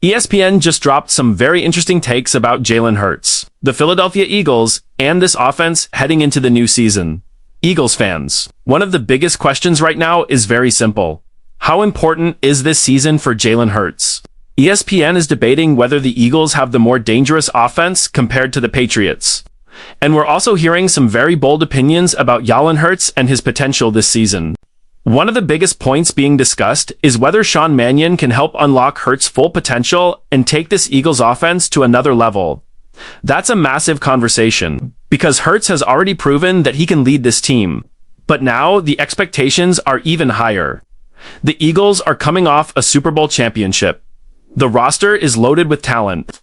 ESPN just dropped some very interesting takes about Jalen Hurts, the Philadelphia Eagles, and this offense heading into the new season. Eagles fans, one of the biggest questions right now is very simple. How important is this season for Jalen Hurts? ESPN is debating whether the Eagles have the more dangerous offense compared to the Patriots. And we're also hearing some very bold opinions about Jalen Hurts and his potential this season. One of the biggest points being discussed is whether Sean Mannion can help unlock Hurts' full potential and take this Eagles offense to another level. That's a massive conversation, because Hurts has already proven that he can lead this team. But now the expectations are even higher. The Eagles are coming off a Super Bowl championship. The roster is loaded with talent,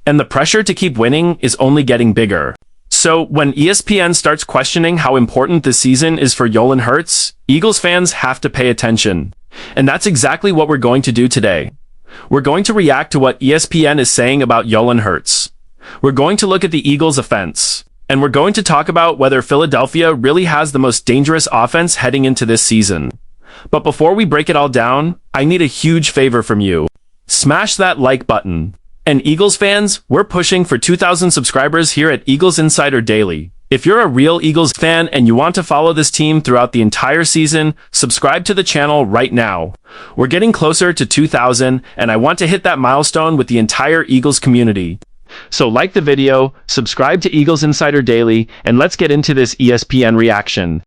and the pressure to keep winning is only getting bigger. So when ESPN starts questioning how important this season is for Jalen Hurts, Eagles fans have to pay attention. And that's exactly what we're going to do today. We're going to react to what ESPN is saying about Jalen Hurts. We're going to look at the Eagles' offense, and we're going to talk about whether Philadelphia really has the most dangerous offense heading into this season. But before we break it all down, I need a huge favor from you. Smash that like button. And Eagles fans, we're pushing for 2,000 subscribers here at Eagles Insider Daily. If you're a real Eagles fan and you want to follow this team throughout the entire season, subscribe to the channel right now. We're getting closer to 2,000, and I want to hit that milestone with the entire Eagles community. So like the video, subscribe to Eagles Insider Daily, and let's get into this ESPN reaction.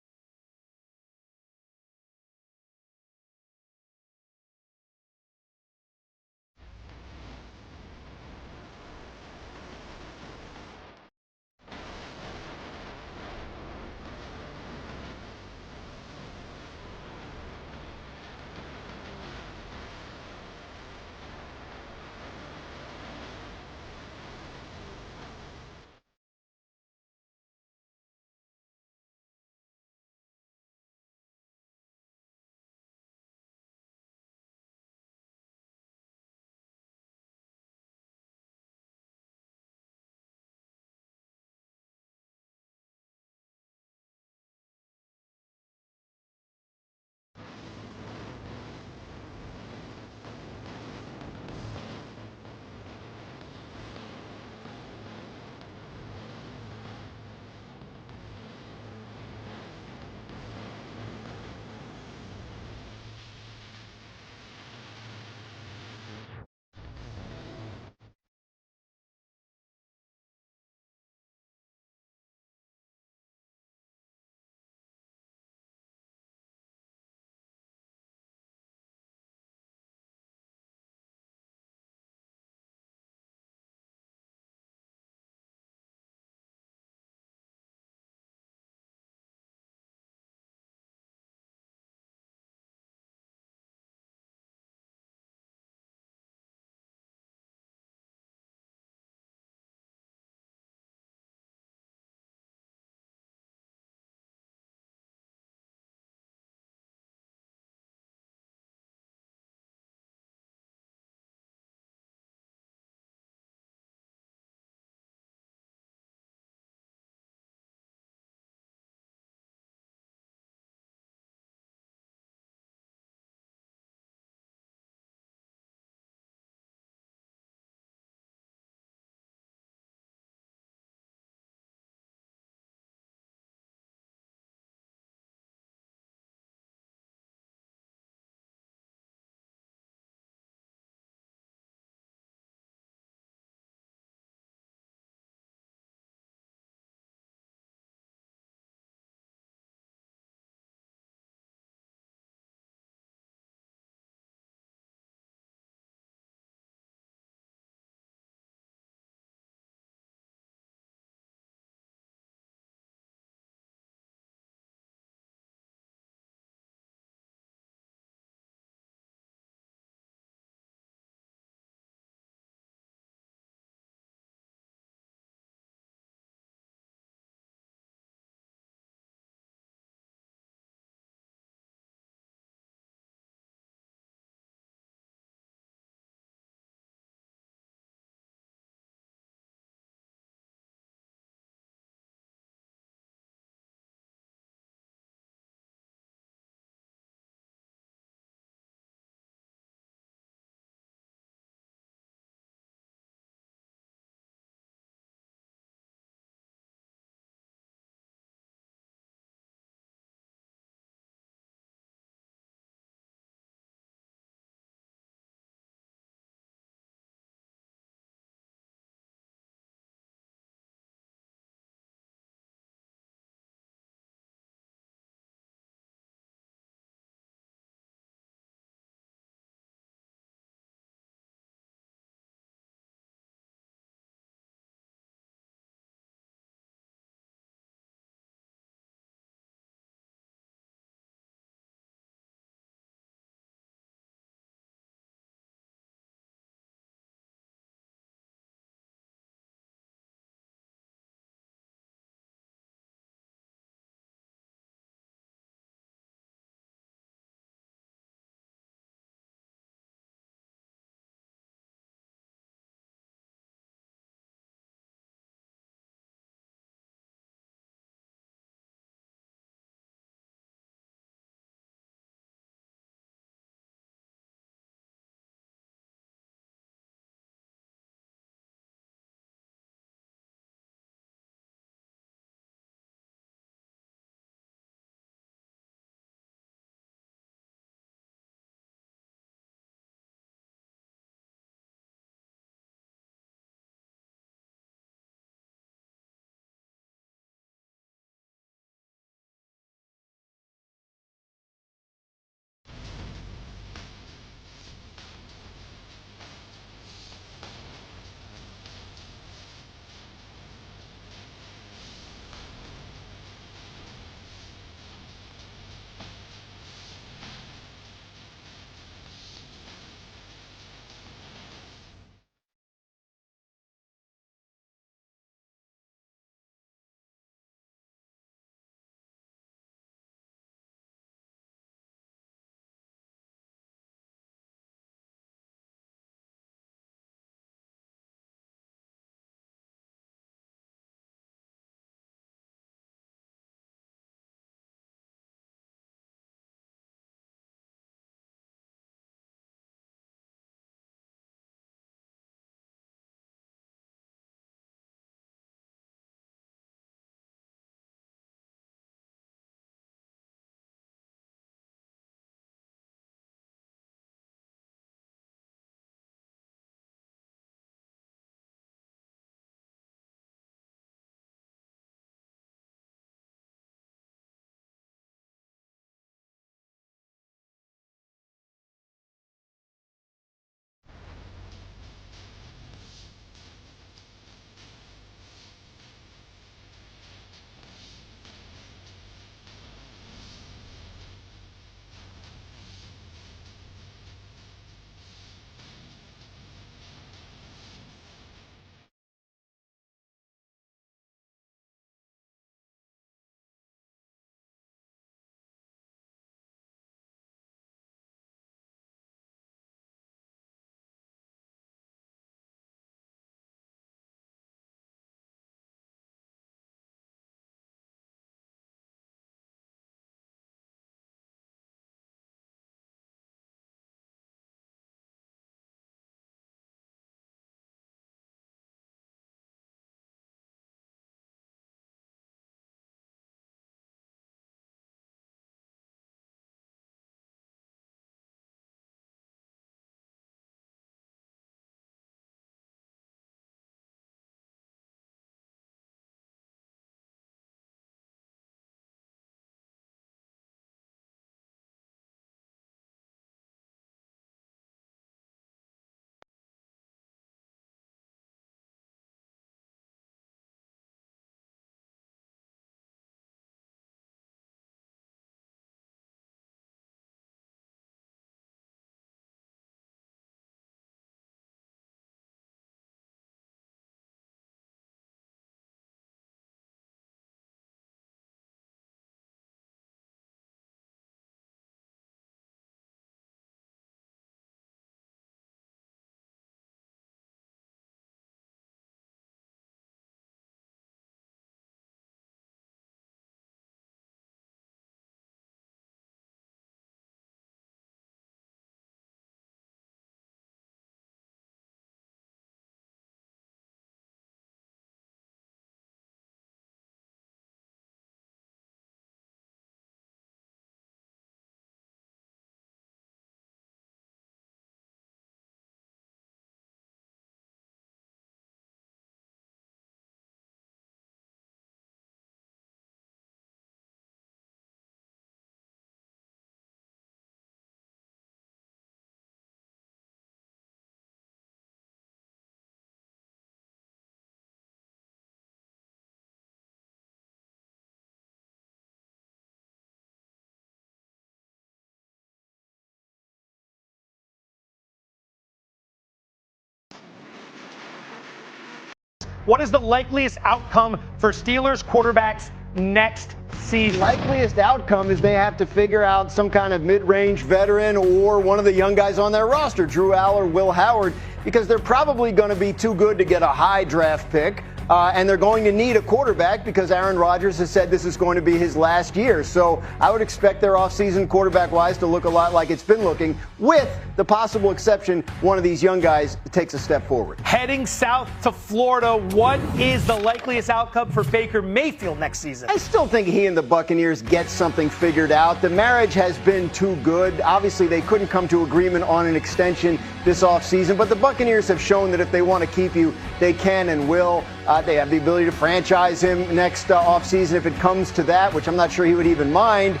What is the likeliest outcome for Steelers quarterbacks next season? Likeliest outcome is they have to figure out some kind of mid-range veteran or one of the young guys on their roster, Drew Aller, Will Howard, because they're probably going to be too good to get a high draft pick. And they're going to need a quarterback because Aaron Rodgers has said this is going to be his last year. So I would expect their offseason quarterback-wise to look a lot like it's been looking, with the possible exception one of these young guys takes a step forward. Heading south to Florida, what is the likeliest outcome for Baker Mayfield next season? I still think he and the Buccaneers get something figured out. The marriage has been too good. Obviously, they couldn't come to agreement on an extension this offseason, but the Buccaneers have shown that if they want to keep you, they can and will. They have the ability to franchise him next offseason if it comes to that, which I'm not sure he would even mind,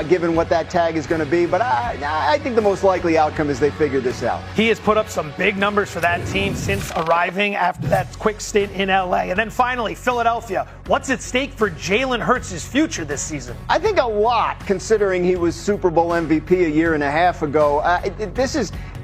given what that tag is going to be. But I think the most likely outcome is they figure this out. He has put up some big numbers for that team since arriving after that quick stint in L.A. And then finally, Philadelphia. What's at stake for Jalen Hurts' future this season? I think a lot, considering he was Super Bowl MVP a year and a half ago.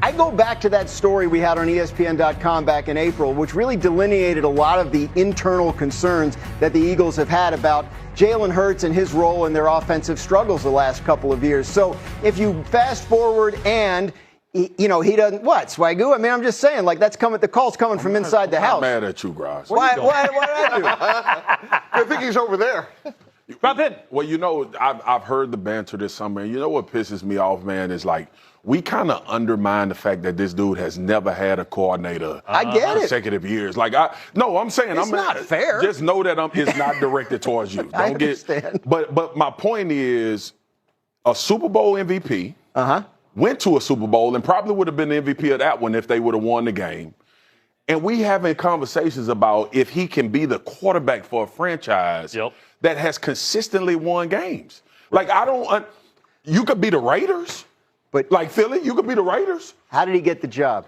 I go back to that story we had on ESPN.com back in April, which really delineated a lot of the internal concerns that the Eagles have had about Jalen Hurts and his role in their offensive struggles the last couple of years. So if you fast forward and he doesn't, what, Swagoo? I mean, I'm just saying, like, the call's coming from inside the house. I'm mad at you, Gross. Why did I do? I think he's over there. Drop in. Well, I've heard the banter this summer, and you know what pisses me off, man, is like, we kind of undermine the fact that this dude has never had a coordinator. I get it. Consecutive years. I'm saying it's not fair. Just know that it's not directed towards you. I understand. But my point is, a Super Bowl MVP went to a Super Bowl and probably would have been the MVP of that one if they would have won the game. And we having conversations about if he can be the quarterback for a franchise that has consistently won games. Like, you could be the Raiders. But like Philly, you could be the Raiders. How did he get the job?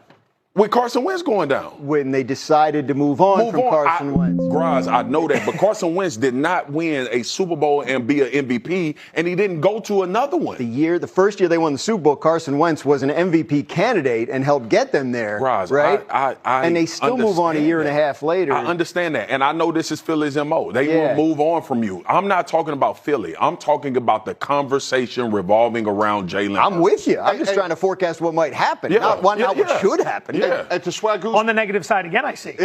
With Carson Wentz going down. When they decided to move on from Carson Wentz. Graz, I know that, but Carson Wentz did not win a Super Bowl and be an MVP, and he didn't go to another one. The first year they won the Super Bowl, Carson Wentz was an MVP candidate and helped get them there, Graz, right? And they still move on a year and a half later. I understand that, and I know this is Philly's MO. They will move on from you. I'm not talking about Philly. I'm talking about the conversation revolving around Jalen. I'm with you. I'm just trying to forecast what might happen, not what should happen. Yeah. And to Swagoo's on the negative side again, I see.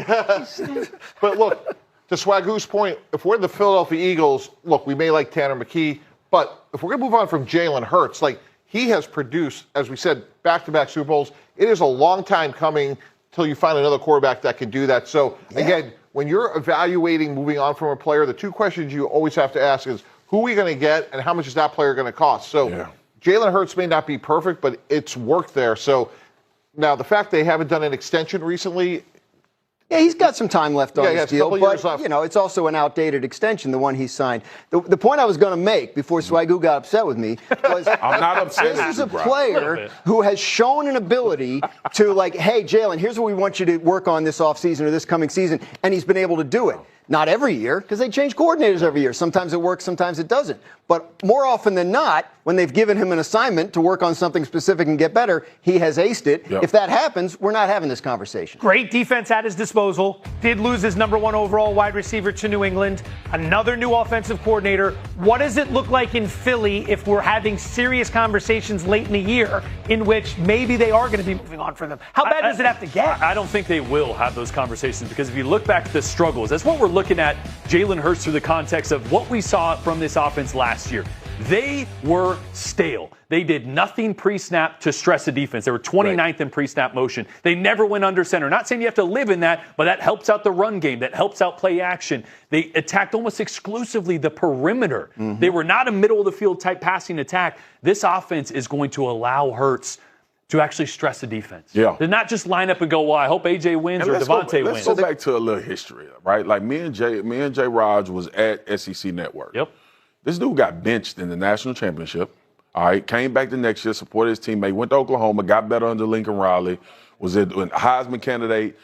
But look, to Swagoo's point, if we're the Philadelphia Eagles, look, we may like Tanner McKee, but if we're going to move on from Jalen Hurts, like, he has produced, as we said, back-to-back Super Bowls. It is a long time coming till you find another quarterback that can do that. So, again, when you're evaluating moving on from a player, the two questions you always have to ask is, who are we going to get and how much is that player going to cost? So, Jalen Hurts may not be perfect, but it's worked there. So, now, the fact they haven't done an extension recently. Yeah, he's got some time left on his deal, but, it's also an outdated extension, the one he signed. The point I was going to make before Swagoo got upset with me was I'm not upset. This is a player who has shown an ability to, like, hey, Jalen, here's what we want you to work on this offseason or this coming season, and he's been able to do it. Not every year, because they change coordinators every year. Sometimes it works, sometimes it doesn't. But more often than not, when they've given him an assignment to work on something specific and get better, he has aced it. If that happens, we're not having this conversation. Great defense at his disposal. Did lose his number one overall wide receiver to New England. Another new offensive coordinator. What does it look like in Philly if we're having serious conversations late in the year in which maybe they are going to be moving on for them? How bad does it have to get? I don't think they will have those conversations, because if you look back at the struggles, that's what we're looking at Jalen Hurts through the context of what we saw from this offense last year. They were stale. They did nothing pre-snap to stress the defense. They were 29th in pre-snap motion. They never went under center. Not saying you have to live in that, but that helps out the run game. That helps out play action. They attacked almost exclusively the perimeter. They were not a middle-of-the-field type passing attack. This offense is going to allow Hurts to actually stress the defense. To not just line up and go, well, I hope AJ wins or Devontae wins. Let's go back to a little history, right? Like me and Jay Raj was at SEC Network. This dude got benched in the national championship. All right, came back the next year, supported his teammate, went to Oklahoma, got better under Lincoln Riley, was a Heisman candidate,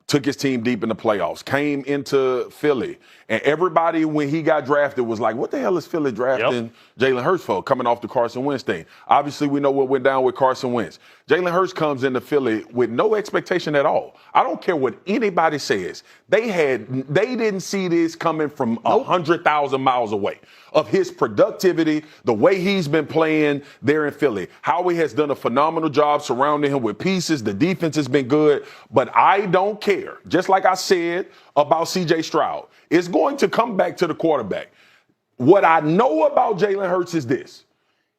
took his team deep in the playoffs, came into Philly, and everybody, when he got drafted, was like, what the hell is Philly drafting Jalen Hurts for, coming off the Carson Wentz thing? Obviously, we know what went down with Carson Wentz. Jalen Hurts comes into Philly with no expectation at all. I don't care what anybody says. They didn't see this coming from 100,000 miles away, of his productivity, the way he's been playing there in Philly. Howie has done a phenomenal job surrounding him with pieces. The defense has been good, but I don't care. Just like I said about C.J. Stroud, it's going to come back to the quarterback. What I know about Jalen Hurts is this.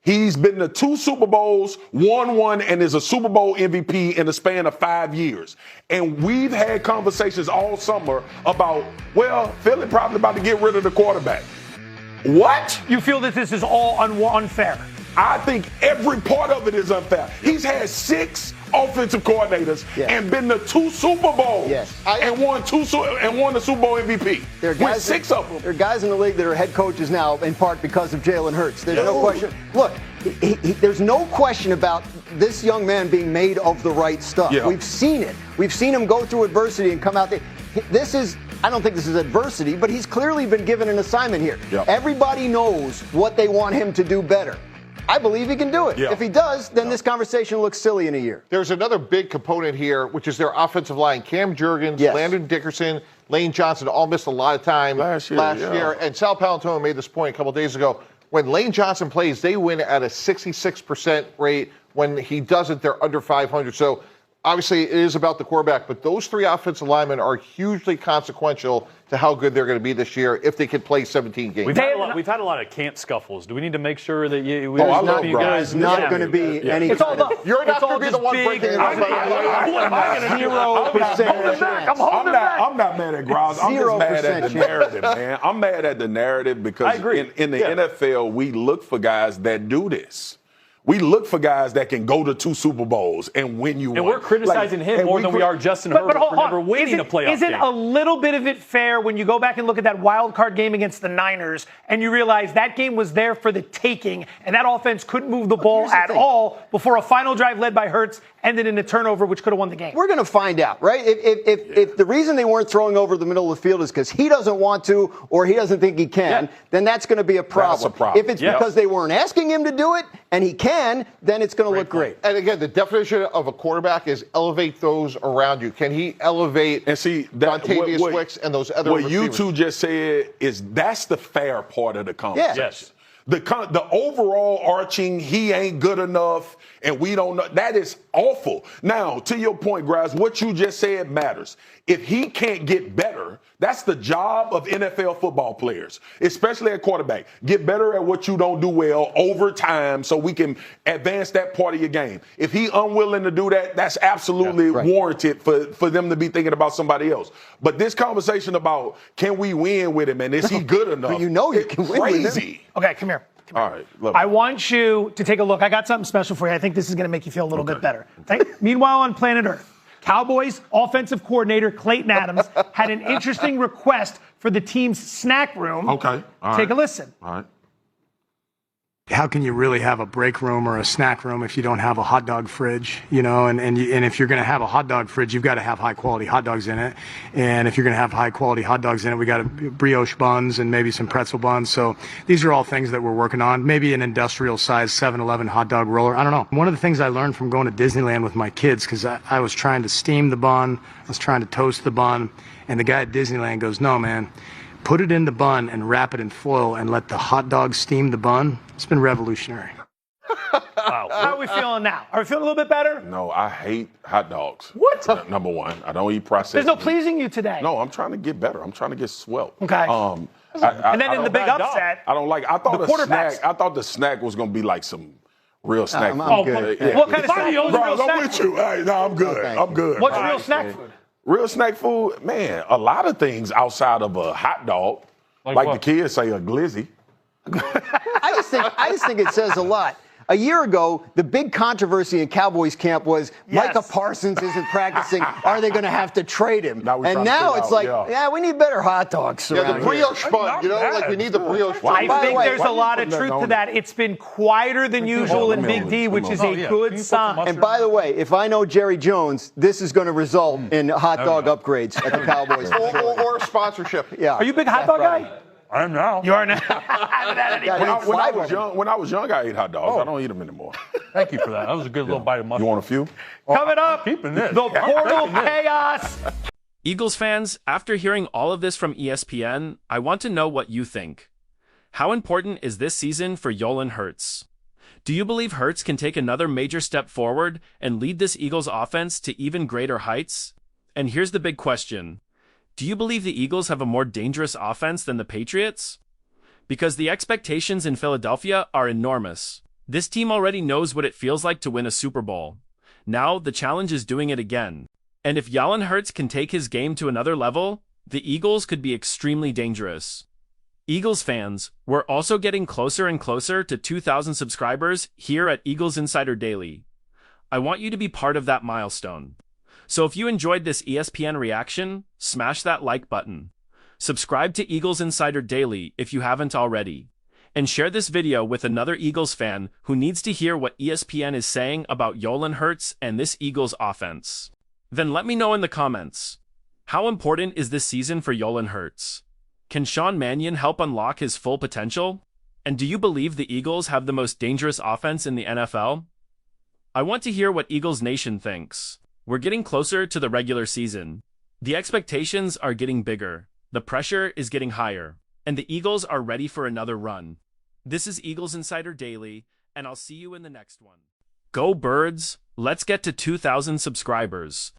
He's been to 2 Super Bowls, won one, and is a Super Bowl MVP in the span of 5 years. And we've had conversations all summer about, well, Philly probably about to get rid of the quarterback. What? You feel that this is all unfair? I think every part of it is unfair. He's had 6 offensive coordinators and been to 2 Super Bowls and won the Super Bowl MVP. There are guys with 6 of them. There are guys in the league that are head coaches now, in part because of Jalen Hurts. There's no question. Look, there's no question about this young man being made of the right stuff. Yeah. We've seen it. We've seen him go through adversity and come out there. I don't think this is adversity, but he's clearly been given an assignment here. Yep. Everybody knows what they want him to do better. I believe he can do it. Yeah. If he does, then this conversation looks silly in a year. There's another big component here, which is their offensive line. Cam Jurgens, Landon Dickerson, Lane Johnson all missed a lot of time last year. And Sal Paolantonio made this point a couple days ago. When Lane Johnson plays, they win at a 66% rate. When he doesn't, they're under 500. So obviously it is about the quarterback, but those 3 offensive linemen are hugely consequential to how good they're going to be this year if they could play 17 games. We've had a lot of camp scuffles. Do we need to make sure that There's not going to be any. You're not going to be the one breaking it up. 0%. I'm not mad at Grouse. I'm just mad at the narrative, man. I'm mad at the narrative because in the NFL, we look for guys that do this. We look for guys that can go to 2 Super Bowls and win you one. And we're criticizing him more than we are Justin Herbert for never winning a playoff game. Isn't a little bit of it fair when you go back and look at that wild card game against the Niners and you realize that game was there for the taking and that offense couldn't move the ball at all before a final drive led by Hurts ended in a turnover which could have won the game? We're going to find out, right? If the reason they weren't throwing over the middle of the field is because he doesn't want to or he doesn't think he can, then that's going to be a problem. That's a problem. If it's because they weren't asking him to do it and he can, then it's going to look great. And again, the definition of a quarterback is elevate those around you. Can he elevate Dontavius Wicks and those other receivers? You two just said that's the fair part of the conversation. Yes. The overall arching, he ain't good enough, and we don't know. That is awful. Now, to your point, Graz, what you just said matters. If he can't get better, that's the job of NFL football players, especially at quarterback. Get better at what you don't do well over time so we can advance that part of your game. If he unwilling to do that, that's absolutely warranted for them to be thinking about somebody else. But this conversation about can we win with him and is he good enough? But you can win with him. Okay, come here. All right. I want you to take a look. I got something special for you. I think this is going to make you feel a little bit better. Meanwhile, on planet Earth, Cowboys offensive coordinator Clayton Adams had an interesting request for the team's snack room. Okay. Take a listen. All right. How can you really have a break room or a snack room if you don't have a hot dog fridge, and if you're going to have a hot dog fridge, you've got to have high quality hot dogs in it. And if you're going to have high quality hot dogs in it, we got brioche buns and maybe some pretzel buns. So these are all things that we're working on. Maybe an industrial size 7-Eleven hot dog roller. I don't know. One of the things I learned from going to Disneyland with my kids, because I was trying to steam the bun, I was trying to toast the bun, and the guy at Disneyland goes, no, man. Put it in the bun and wrap it in foil and let the hot dog steam the bun. It's been revolutionary. Wow. How are we feeling now? Are we feeling a little bit better? No, I hate hot dogs. What? Number one, I don't eat processed There's no meat. pleasing you today. No, I'm trying to get better. I'm trying to get swell. Okay. And then in the big upset, I don't like. I thought the the quarterbacks. snack. I thought the snack was gonna be like some real snack. I'm food. good. Yeah. What kind of snack? Bro, Real I'm snack with food? you. Hey, no, I'm good. Okay. I'm good. What's All real right. snack food? Real snack food, man. A lot of things outside of a hot dog, like the kids say, a glizzy. I just think it says a lot. A year ago, the big controversy in Cowboys camp was Micah Parsons isn't practicing. Are they going to have to trade him? And now it's like, yeah, we need better hot dogs. Yeah, the brioche bun. You know, like we need the brioche bun. I think there's a lot of truth to that. It's been quieter than usual in Big D, which is a good sign. And by the way, if I know Jerry Jones, this is going to result in hot dog upgrades at the Cowboys. or sponsorship. Yeah. Are you a big hot dog guy? I am now. You are now. When I was young, I ate hot dogs. I don't eat them anymore. Thank you for that. That was a good little bite of mustard. You want a few? Coming up, keeping this. the portal chaos. Eagles fans, after hearing all of this from ESPN, I want to know what you think. How important is this season for Jalen Hurts? Do you believe Hurts can take another major step forward and lead this Eagles offense to even greater heights? And here's the big question. Do you believe the Eagles have a more dangerous offense than the Patriots? Because the expectations in Philadelphia are enormous. This team already knows what it feels like to win a Super Bowl. Now, the challenge is doing it again. And if Jalen Hurts can take his game to another level, the Eagles could be extremely dangerous. Eagles fans, we're also getting closer and closer to 2,000 subscribers here at Eagles Insider Daily. I want you to be part of that milestone. So if you enjoyed this ESPN reaction, smash that like button. Subscribe to Eagles Insider Daily if you haven't already. And share this video with another Eagles fan who needs to hear what ESPN is saying about Jalen Hurts and this Eagles offense. Then let me know in the comments. How important is this season for Jalen Hurts? Can Sean Mannion help unlock his full potential? And do you believe the Eagles have the most dangerous offense in the NFL? I want to hear what Eagles Nation thinks. We're getting closer to the regular season. The expectations are getting bigger, the pressure is getting higher, and the Eagles are ready for another run. This is Eagles Insider Daily, and I'll see you in the next one. Go Birds! Let's get to 2,000 subscribers.